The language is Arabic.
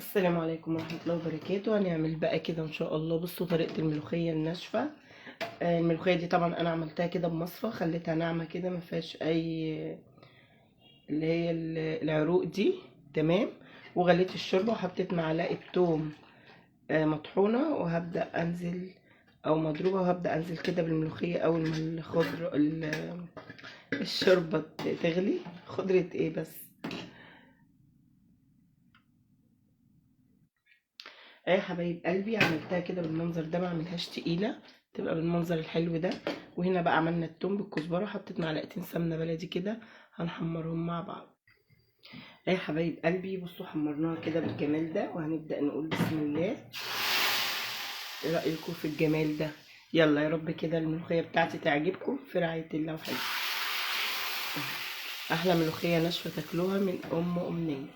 السلام عليكم ورحمة الله وبركاته. هنعمل بقى كده ان شاء الله. بصوا طريقة الملوخية الناشفة. الملوخية دي طبعا انا عملتها كده بمصفى، خليتها ناعمة كده ما فيهاش اي اللي هي العروق دي. تمام. وغليت الشوربة وحطيت معلقة توم مطحونة، وهبدأ انزل او مضروبة، وهبدأ انزل كده بالملوخية اول ما الشوربة تغلي. خضرة ايه بس. ايه يا حبايب قلبي، عملتها كده بالمنظر ده، ما اعملهاش تقيله، تبقى بالمنظر الحلو ده. وهنا بقى عملنا التوم بالكزبره، حطيت معلقتين سمنه بلدي كده، هنحمرهم مع بعض. ايه يا حبايب قلبي، بصوا حمرناها كده بالجمال ده، وهنبدا نقول بسم الله. ايه رايكم في الجمال ده؟ يلا يا رب كده الملوخيه بتاعتي تعجبكم في رعايه الله وحفظه. احلى ملوخيه ناشفه تاكلوها من ام امنيه.